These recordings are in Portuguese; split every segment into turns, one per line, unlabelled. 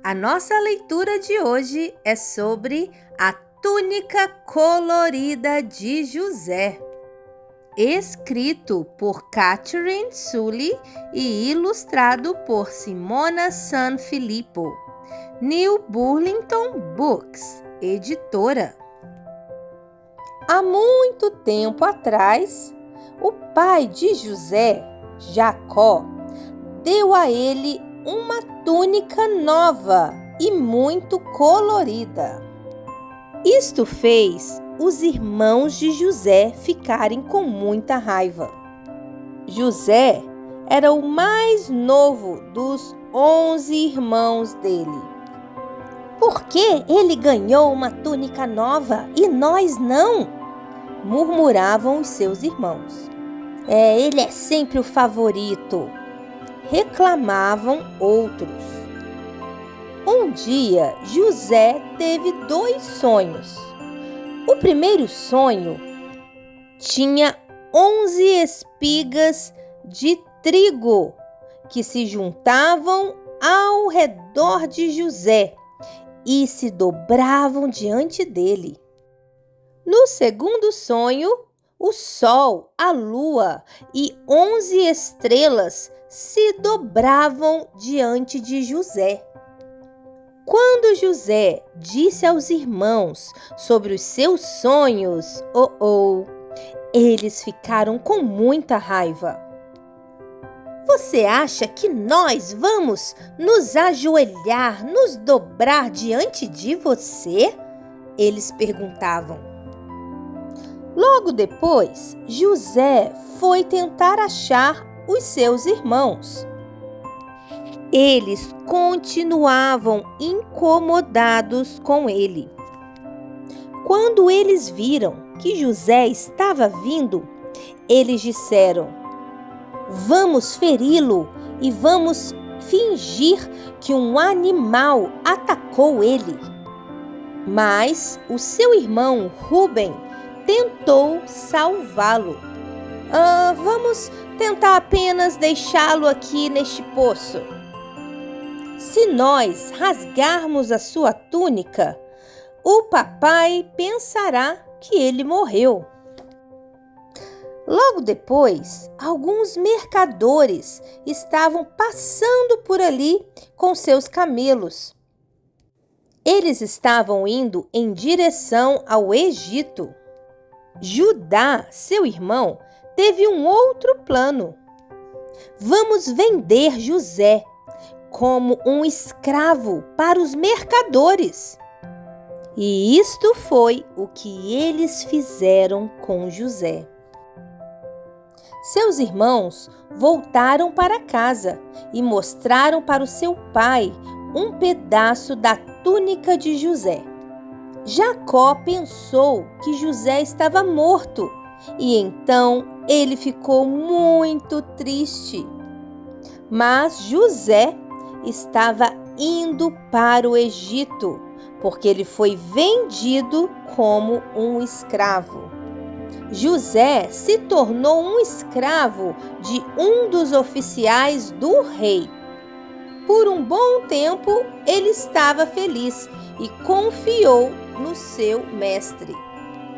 A nossa leitura de hoje é sobre a túnica colorida de José, escrito por Catherine Sully e ilustrado por Simona Sanfilippo, New Burlington Books, editora. Há muito tempo atrás, o pai de José, Jacó, deu a ele uma túnica nova e muito colorida. Isto fez os irmãos de José ficarem com muita raiva. José era o mais novo dos 11 irmãos dele. Por que ele ganhou uma túnica nova e nós não? Murmuravam os seus irmãos. Ele é sempre o favorito, reclamavam outros. Um dia, José teve 2 sonhos. O primeiro sonho tinha 11 espigas de trigo que se juntavam ao redor de José e se dobravam diante dele. No segundo sonho, o sol, a lua e 11 estrelas se dobravam diante de José. Quando José disse aos irmãos sobre os seus sonhos, eles ficaram com muita raiva. Você acha que nós vamos nos ajoelhar, nos dobrar diante de você? Eles perguntavam. Logo depois, José foi tentar achar os seus irmãos. Eles continuavam incomodados com ele. Quando eles viram que José estava vindo, eles disseram: "Vamos feri-lo e vamos fingir que um animal atacou ele." Mas o seu irmão Rúben tentou salvá-lo. Vamos tentar apenas deixá-lo aqui neste poço. Se nós rasgarmos a sua túnica, o papai pensará que ele morreu. Logo depois, alguns mercadores estavam passando por ali com seus camelos. Eles estavam indo em direção ao Egito. Judá, seu irmão, teve um outro plano. Vamos vender José como um escravo para os mercadores. E isto foi o que eles fizeram com José. Seus irmãos voltaram para casa e mostraram para o seu pai um pedaço da túnica de José. Jacó pensou que José estava morto e então ele ficou muito triste. Mas José estava indo para o Egito, porque ele foi vendido como um escravo. José se tornou um escravo de um dos oficiais do rei. Por um bom tempo, ele estava feliz e confiou no seu mestre.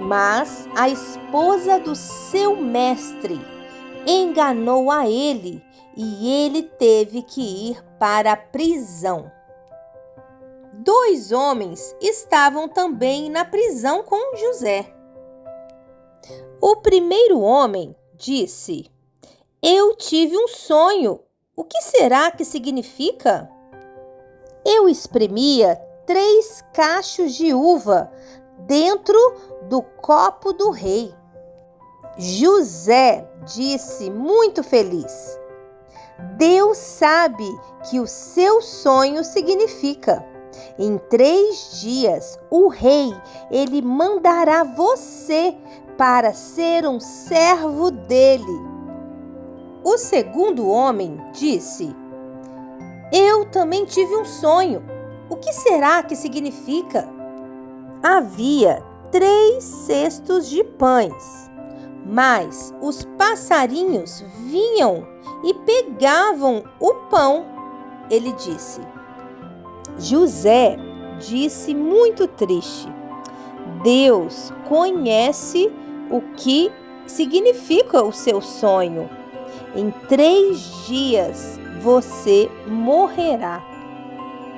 Mas a esposa do seu mestre enganou a ele e ele teve que ir para a prisão. 2 homens estavam também na prisão com José. O primeiro homem disse: "Eu tive um sonho. O que será que significa?" "Eu espremia 3 cachos de uva dentro do copo do rei." José disse, muito feliz: "Deus sabe que o seu sonho significa. Em 3 dias, o rei, ele mandará você para ser um servo dele." O segundo homem disse: "Eu também tive um sonho. O que será que significa?" Havia 3 cestos de pães, mas os passarinhos vinham e pegavam o pão. Ele disse: José disse muito triste: Deus conhece o que significa o seu sonho. Em 3 dias você morrerá.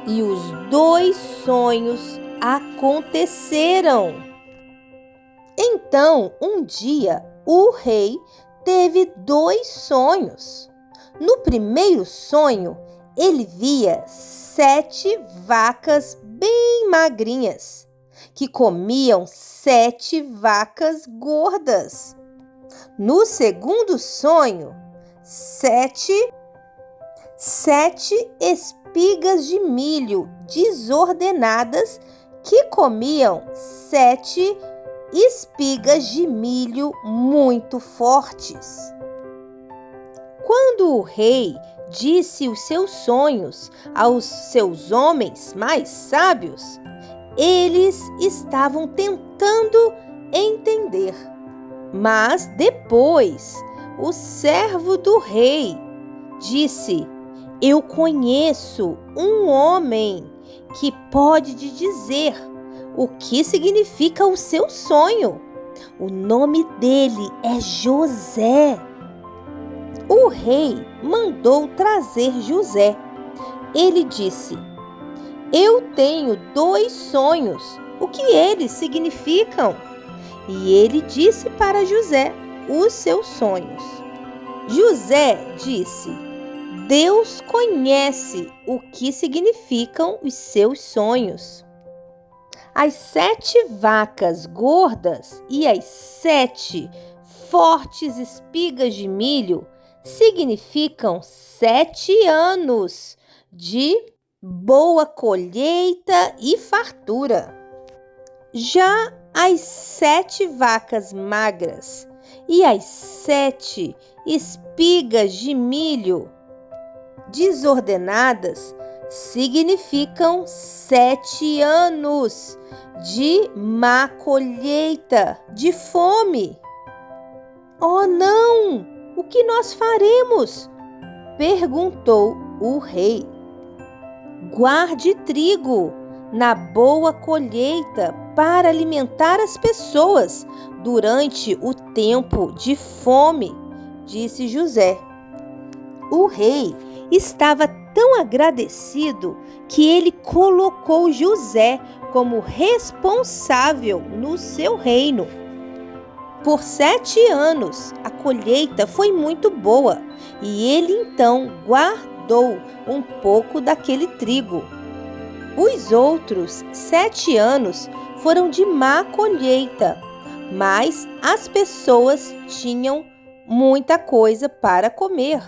E os 2 sonhos aconteceram. Então, um dia, o rei teve 2 sonhos. No primeiro sonho, ele via 7 vacas bem magrinhas, que comiam 7 vacas gordas. No segundo sonho, 7 espigas de milho desordenadas que comiam 7 espigas de milho muito fortes. Quando o rei disse os seus sonhos aos seus homens mais sábios, eles estavam tentando entender. Mas depois, o servo do rei disse: Eu conheço um homem que pode te dizer o que significa o seu sonho. O nome dele é José. O rei mandou trazer José. Ele disse: Eu tenho 2 sonhos. O que eles significam? E ele disse para José os seus sonhos. José disse: Deus conhece o que significam os seus sonhos. As 7 vacas gordas e as 7 fortes espigas de milho significam 7 anos de boa colheita e fartura. Já as 7 vacas magras e as 7 espigas de milho desordenadas significam 7 anos de má colheita, de fome. Oh, não! O que nós faremos? Perguntou o rei. Guarde trigo na boa colheita para alimentar as pessoas durante o tempo de fome, disse José. O rei estava tão agradecido que ele colocou José como responsável no seu reino. Por 7 anos, a colheita foi muito boa e ele então guardou um pouco daquele trigo. Os outros 7 anos foram de má colheita, mas as pessoas tinham muita coisa para comer.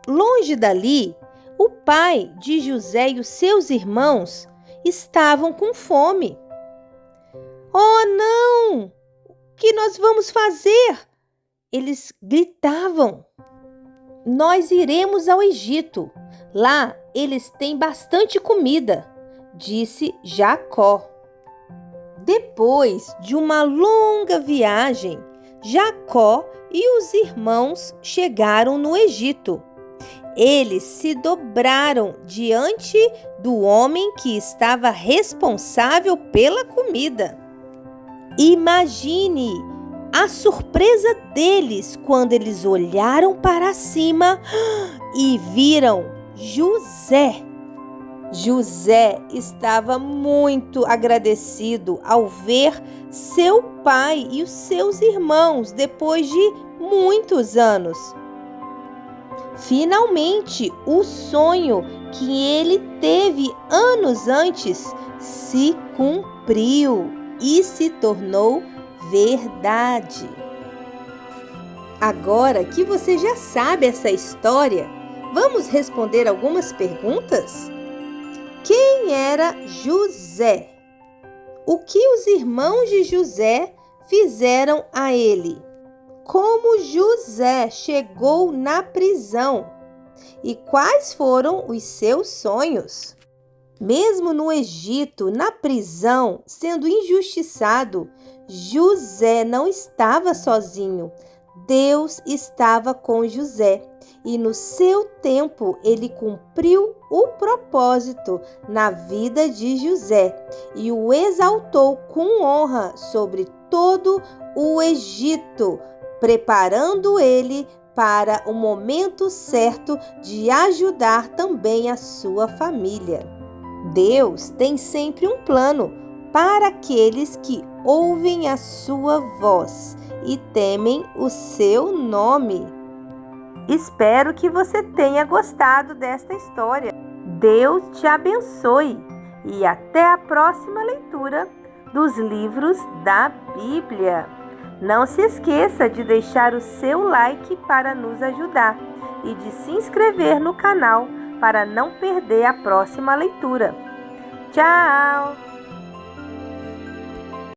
Longe dali, o pai de José e os seus irmãos estavam com fome. Oh, não! O que nós vamos fazer? Eles gritavam. Nós iremos ao Egito. Lá eles têm bastante comida, disse Jacó. Depois de uma longa viagem, Jacó e os irmãos chegaram no Egito. Eles se dobraram diante do homem que estava responsável pela comida. Imagine a surpresa deles quando eles olharam para cima e viram José. José estava muito agradecido ao ver seu pai e os seus irmãos depois de muitos anos. Finalmente, o sonho que ele teve anos antes se cumpriu e se tornou verdade. Agora que você já sabe essa história, vamos responder algumas perguntas? Quem era José? O que os irmãos de José fizeram a ele? Como José chegou na prisão? E quais foram os seus sonhos? Mesmo no Egito, na prisão, sendo injustiçado, José não estava sozinho. Deus estava com José e no seu tempo ele cumpriu o propósito na vida de José e o exaltou com honra sobre todo o Egito, preparando ele para o momento certo de ajudar também a sua família. Deus tem sempre um plano para aqueles que ouvem a sua voz e temem o seu nome. Espero que você tenha gostado desta história. Deus te abençoe e até a próxima leitura dos livros da Bíblia. Não se esqueça de deixar o seu like para nos ajudar e de se inscrever no canal para não perder a próxima leitura. Tchau!